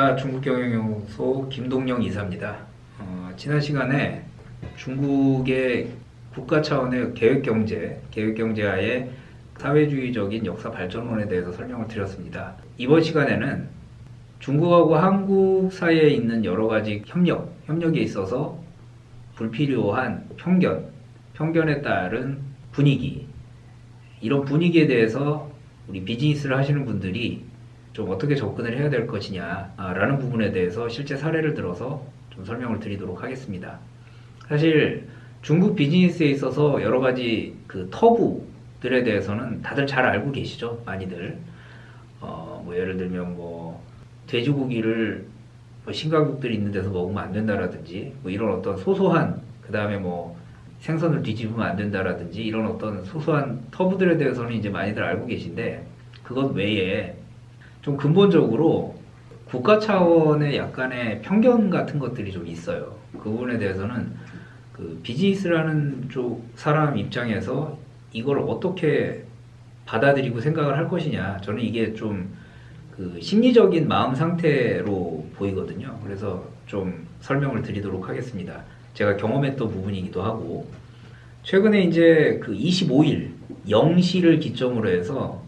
반갑습니다. 중국경영연구소 김동영 이사입니다. 지난 시간에 중국의 국가 차원의 계획경제하에 사회주의적인 역사 발전론에 대해서 설명을 드렸습니다. 이번 시간에는 중국하고 한국 사이에 있는 여러 가지 협력에 있어서 불필요한 편견에 따른 분위기, 이런 분위기에 대해서 우리 비즈니스를 하시는 분들이 좀 어떻게 접근을 해야 될 것이냐라는 부분에 대해서 실제 사례를 들어서 좀 설명을 드리도록 하겠습니다. 사실 중국 비즈니스에 있어서 여러 가지 그 터부들에 대해서는 다들 잘 알고 계시죠? 많이들. 예를 들면 돼지고기를 신가국들이 있는 데서 먹으면 안 된다라든지 이런 어떤 소소한, 그 다음에 생선을 뒤집으면 안 된다라든지 이런 어떤 소소한 터부들에 대해서는 이제 많이들 알고 계신데, 그것 외에 좀 근본적으로 국가 차원의 약간의 편견 같은 것들이 좀 있어요. 그 부분에 대해서는 그 비즈니스라는 쪽 사람 입장에서 이걸 어떻게 받아들이고 생각을 할 것이냐, 저는 이게 좀 그 심리적인 마음 상태로 보이거든요. 그래서 좀 설명을 드리도록 하겠습니다. 제가 경험했던 부분이기도 하고, 최근에 이제 그 25일 0시를 기점으로 해서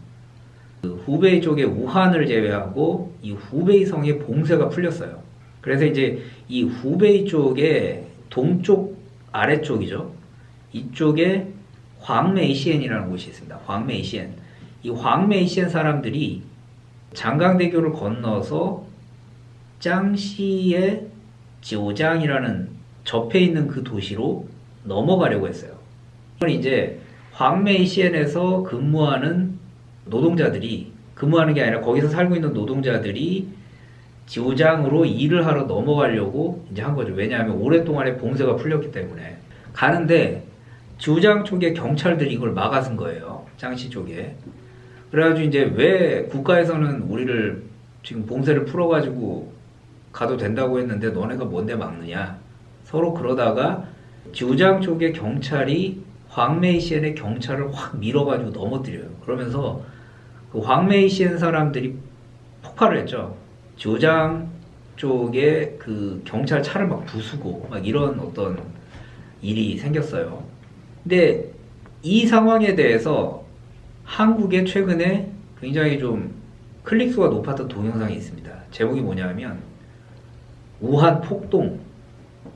그 후베이 쪽의 우한을 제외하고 이 후베이 성의 봉쇄가 풀렸어요. 그래서 이제 이 후베이 쪽의 동쪽 아래쪽이죠. 이쪽에 황메이시엔이라는 곳이 있습니다. 황메이시엔. 이 황메이시엔 사람들이 장강대교를 건너서 짱시의 지오장이라는 접해 있는 그 도시로 넘어가려고 했어요. 이제 황메이시엔에서 근무하는 노동자들이, 근무하는 게 아니라 거기서 살고 있는 노동자들이 지오장으로 일을 하러 넘어가려고 이제 한 거죠. 왜냐하면 오랫동안에 봉쇄가 풀렸기 때문에. 가는데 지오장 쪽에 경찰들이 이걸 막아선 거예요. 짱시 쪽에. 그래가지고 이제 왜 국가에서는 우리를 지금 봉쇄를 풀어가지고 가도 된다고 했는데 너네가 뭔데 막느냐. 서로 그러다가 지오장 쪽의 경찰이 황메이시엔의 경찰을 확 밀어가지고 넘어뜨려요. 그러면서 그 황메이시엔 사람들이 폭발을 했죠. 지오장 쪽에 그 경찰 차를 막 부수고 이런 어떤 일이 생겼어요. 근데 이 상황에 대해서 한국에 최근에 굉장히 좀 클릭수가 높았던 동영상이 있습니다. 제목이 뭐냐면 우한 폭동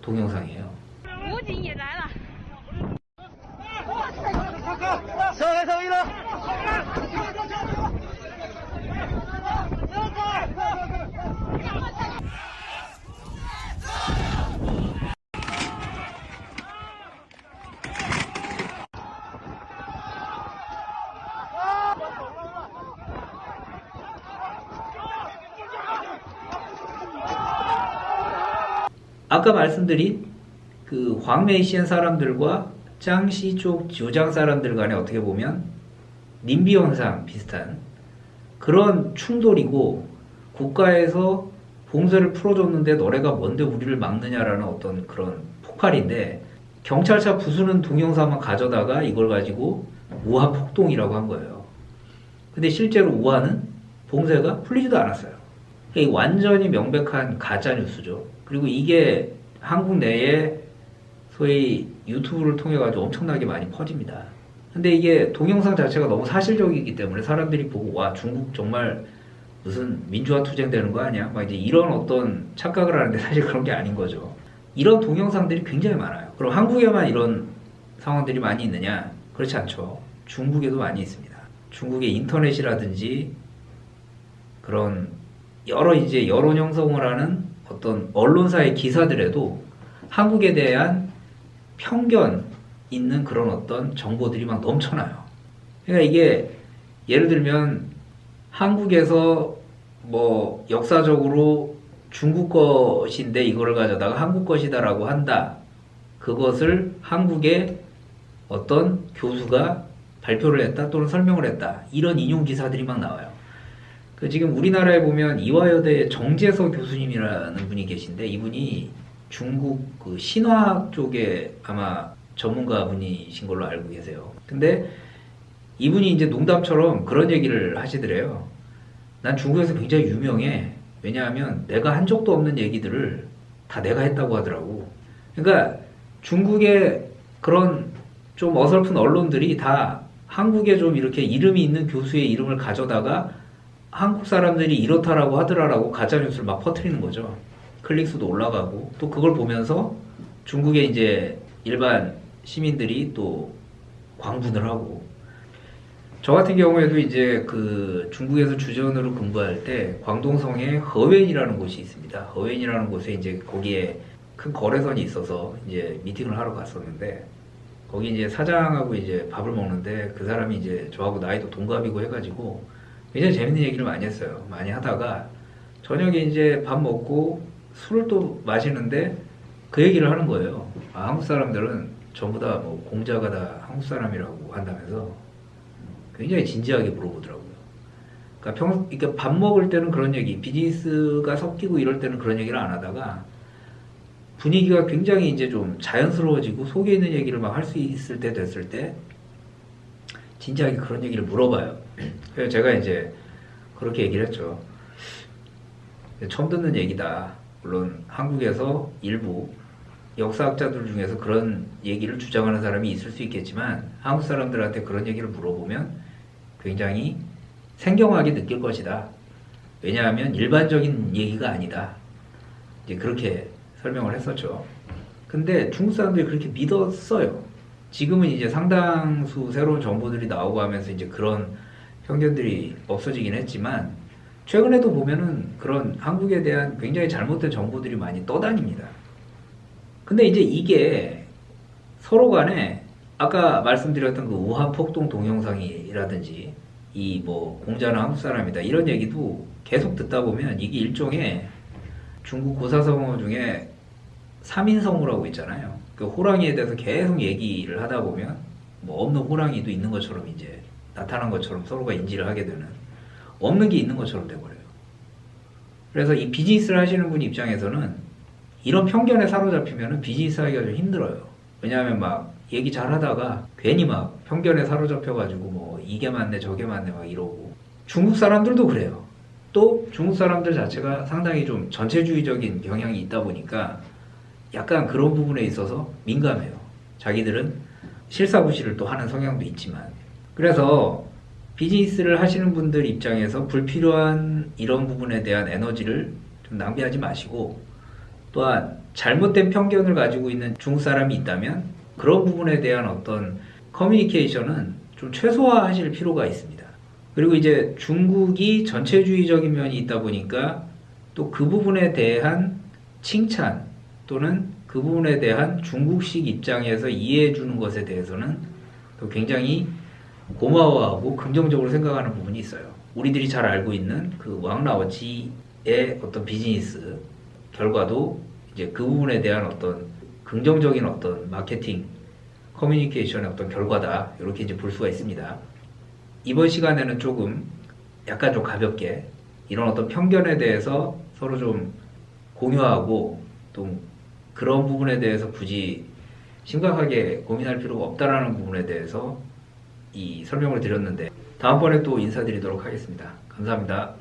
동영상이에요. 아까 말씀드린 그 황메이시엔 사람들과 짱시 쪽 지오장 사람들 간에 어떻게 보면 님비 현상 비슷한 그런 충돌이고, 국가에서 봉쇄를 풀어줬는데 너네가 뭔데 우리를 막느냐라는 어떤 그런 폭발인데, 경찰차 부수는 동영상만 가져다가 이걸 가지고 우한 폭동이라고 한 거예요. 근데 실제로 우한은 봉쇄가 풀리지도 않았어요. 이게 완전히 명백한 가짜 뉴스죠. 그리고 이게 한국 내에 소위 유튜브를 통해 가지고 엄청나게 많이 퍼집니다. 근데 이게 동영상 자체가 너무 사실적이기 때문에 사람들이 보고, 와, 중국 정말 무슨 민주화 투쟁되는 거 아니야? 이제 이런 어떤 착각을 하는데 사실 그런 게 아닌 거죠. 이런 동영상들이 굉장히 많아요. 그럼 한국에만 이런 상황들이 많이 있느냐? 그렇지 않죠. 중국에도 많이 있습니다. 중국의 인터넷이라든지 그런 여러 이제 여론 형성을 하는 어떤 언론사의 기사들에도 한국에 대한 편견 있는 그런 어떤 정보들이 막 넘쳐나요. 그러니까 이게 예를 들면 한국에서 역사적으로 중국 것인데 이거를 가져다가 한국 것이다라고 한다. 그것을 한국의 어떤 교수가 발표를 했다 또는 설명을 했다. 이런 인용 기사들이 막 나와요. 지금 우리나라에 보면 이화여대 정재서 교수님이라는 분이 계신데, 이분이 중국 그 신화학 쪽에 아마 전문가 분이신 걸로 알고 계세요. 근데 이분이 이제 농담처럼 그런 얘기를 하시더래요. 난 중국에서 굉장히 유명해. 왜냐하면 내가 한 적도 없는 얘기들을 다 내가 했다고 하더라고. 그러니까 중국의 그런 좀 어설픈 언론들이 다 한국에 좀 이렇게 이름이 있는 교수의 이름을 가져다가 한국 사람들이 이렇다라고 하더라라고 가짜뉴스를 막 퍼뜨리는 거죠. 클릭수도 올라가고 또 그걸 보면서 중국의 이제 일반 시민들이 또 광분을 하고, 저 같은 경우에도 이제 그 중국에서 주재원으로 근무할 때 광동성에 허웬이라는 곳이 있습니다. 허웬이라는 곳에 이제 거기에 큰 거래선이 있어서 이제 미팅을 하러 갔었는데, 거기 이제 사장하고 이제 밥을 먹는데 그 사람이 이제 저하고 나이도 동갑이고 해가지고 굉장히 재밌는 얘기를 많이 했어요. 많이 하다가 저녁에 이제 밥 먹고 술을 또 마시는데 그 얘기를 하는 거예요. 아, 한국 사람들은 전부 다 뭐 공자가 다 한국 사람이라고 한다면서 굉장히 진지하게 물어보더라고요. 그러니까 그러니까 밥 먹을 때는 그런 얘기, 비즈니스가 섞이고 이럴 때는 그런 얘기를 안 하다가 분위기가 굉장히 이제 좀 자연스러워지고 속에 있는 얘기를 막 할 수 있을 때 됐을 때 진지하게 그런 얘기를 물어봐요. 그래서 제가 이제 그렇게 얘기를 했죠. 처음 듣는 얘기다. 물론 한국에서 일부 역사학자들 중에서 그런 얘기를 주장하는 사람이 있을 수 있겠지만 한국 사람들한테 그런 얘기를 물어보면 굉장히 생경하게 느낄 것이다. 왜냐하면 일반적인 얘기가 아니다. 이제 그렇게 설명을 했었죠. 근데 중국 사람들이 그렇게 믿었어요. 지금은 이제 상당수 새로운 정보들이 나오고 하면서 이제 그런 편견들이 없어지긴 했지만 최근에도 보면은 그런 한국에 대한 굉장히 잘못된 정보들이 많이 떠다닙니다. 근데 이제 이게 서로 간에 아까 말씀드렸던 그 우한 폭동 동영상이라든지 이 뭐 공자는 한국 사람이다 이런 얘기도 계속 듣다 보면 이게 일종의 중국 고사성어 중에 3인성어라고 있잖아요. 그 호랑이에 대해서 계속 얘기를 하다 보면 뭐 없는 호랑이도 있는 것처럼 이제 나타난 것처럼 서로가 인지를 하게 되는, 없는 게 있는 것처럼 돼버려요. 그래서 이 비즈니스를 하시는 분 입장에서는 이런 편견에 사로잡히면 비즈니스 하기가 좀 힘들어요. 왜냐하면 막 얘기 잘 하다가 괜히 막 편견에 사로잡혀가지고 뭐 이게 맞네 저게 맞네 막 이러고. 중국 사람들도 그래요. 또 중국 사람들 자체가 상당히 좀 전체주의적인 경향이 있다 보니까 약간 그런 부분에 있어서 민감해요. 자기들은 실사구시를 또 하는 성향도 있지만. 그래서 비즈니스를 하시는 분들 입장에서 불필요한 이런 부분에 대한 에너지를 좀 낭비하지 마시고, 또한 잘못된 편견을 가지고 있는 중국 사람이 있다면 그런 부분에 대한 어떤 커뮤니케이션은 좀 최소화하실 필요가 있습니다. 그리고 이제 중국이 전체주의적인 면이 있다 보니까 또 그 부분에 대한 칭찬 또는 그 부분에 대한 중국식 입장에서 이해해 주는 것에 대해서는 또 굉장히 고마워하고 긍정적으로 생각하는 부분이 있어요. 우리들이 잘 알고 있는 그 왕라오지의 어떤 비즈니스 결과도 이제 그 부분에 대한 어떤 긍정적인 어떤 마케팅, 커뮤니케이션의 어떤 결과다. 이렇게 이제 볼 수가 있습니다. 이번 시간에는 조금 약간 좀 가볍게 이런 어떤 편견에 대해서 서로 좀 공유하고 또 그런 부분에 대해서 굳이 심각하게 고민할 필요가 없다라는 부분에 대해서 이 설명을 드렸는데 다음번에 또 인사드리도록 하겠습니다. 감사합니다.